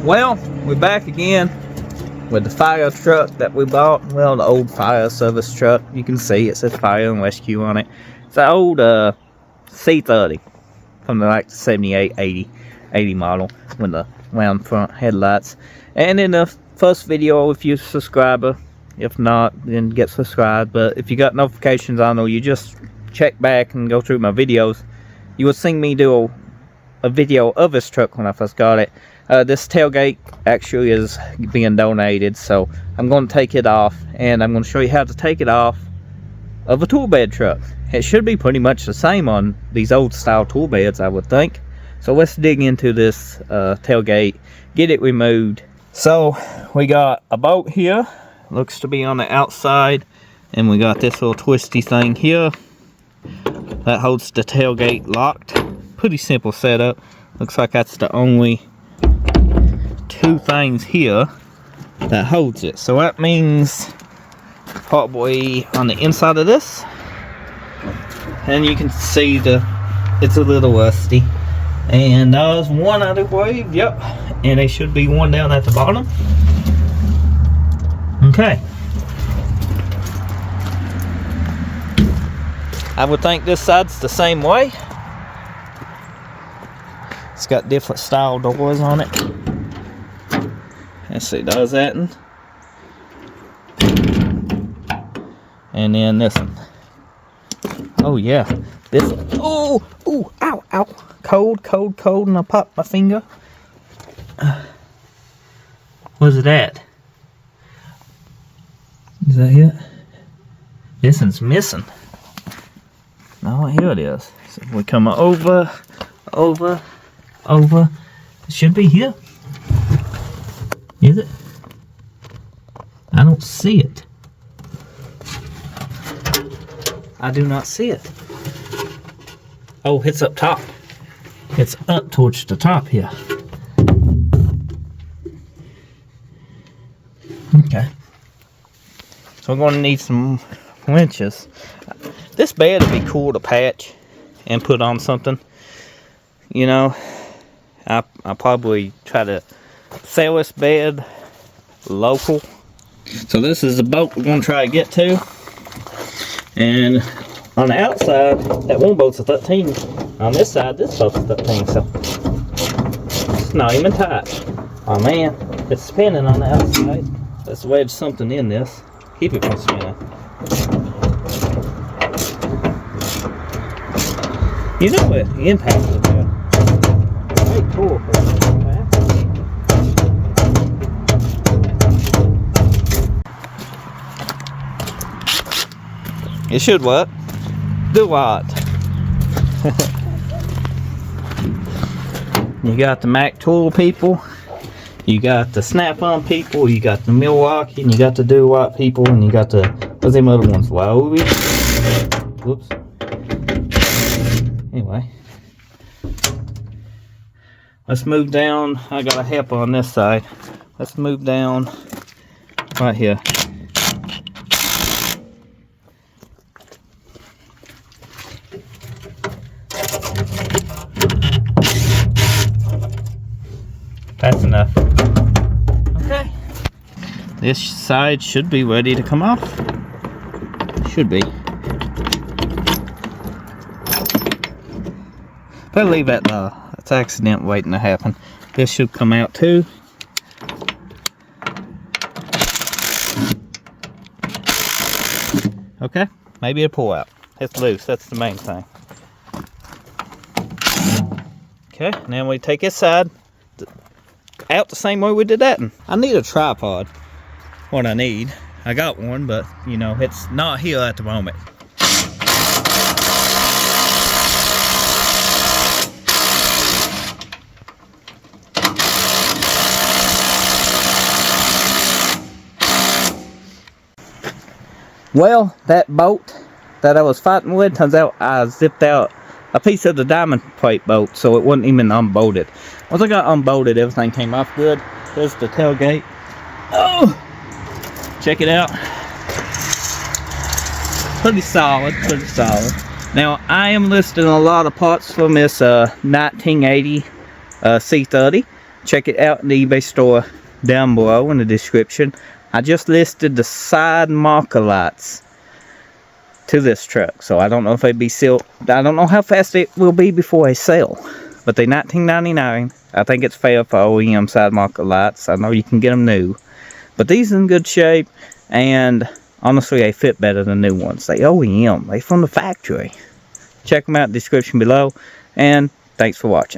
Well, we're back again with the fire truck that we bought. Well, the old fire service truck. You can see it says fire and rescue on it. It's an old C30 from the like 78, 80 model with the round front headlights. And in the first video, if you're a subscriber, if not, then get subscribed. But if you got notifications on, or you just check back and go through my videos, you will see me do a video of this truck when I first got it. This tailgate actually is being donated, so I'm going to take it off, and I'm going to show you how to take it off of a tool bed truck. It should be pretty much the same on these old style tool beds, I would think. So let's dig into this tailgate, get it removed. So we got a bolt here, looks to be on the outside, and we got this little twisty thing here that holds the tailgate locked. Pretty simple setup. Looks like that's the only two things here that holds it. So that means probably on the inside of this, and you can see it's a little rusty. And there's one out of the way, yep, and there should be one down at the bottom. Okay, I would think this side's the same way. It's got different style doors on it. Let's see, does that one. And then this one. Oh yeah, this one. Oh, ooh, ow, ow. Cold, cold, cold, and I popped my finger. What's it at? Is that it? This one's missing. No, here it is. So if we come over, it should be here. Is it? I don't see it. I do not see it. Oh, it's up top. It's up towards the top here. Okay. So we're going to need some winches. This bed would be cool to patch and put on something. You know, I'll probably try to sell this bed local. So this is the boat we're going to try to get to. And on the outside, that one boat's a 13. On this side, this boat's a 13. So it's not even tight. Oh man, it's spinning on the outside. Let's wedge something in this. Keep it from spinning. You know what the impact is there. Very cool for the impact. It should work. Do what? You got the Mac Tool people, you got the Snap-on people, you got the Milwaukee, and you got the Do-What people, and you got the, what's them other ones? Lowy? Whoops. Anyway. Let's move down. I got a helper on this side. Let's move down right here. That's enough. Okay. This side should be ready to come off. Should be. But leave that it's accident waiting to happen. This should come out too. Okay, maybe it'll pull out. It's loose, that's the main thing. Okay, now we take this side out the same way we did that one. I need a tripod. What I need. I got one, but you know, it's not here at the moment. Well, that bolt that I was fighting with, turns out I zipped out a piece of the diamond plate bolt, so it wasn't even unbolted. Once I got unbolted, everything came off good. There's the tailgate. Oh! Check it out. Pretty solid, pretty solid. Now, I am listing a lot of parts from this 1980 C30. check it out in the eBay store down below in the description. I just listed the side marker lights to this truck, so I don't know if they'd be sealed. I don't know how fast it will be before they sell, but they $19.99. I think it's fair for OEM side marker lights. I know you can get them new, but these are in good shape, and honestly they fit better than new ones. They OEM, they from the factory. Check them out in the description below, and thanks for watching.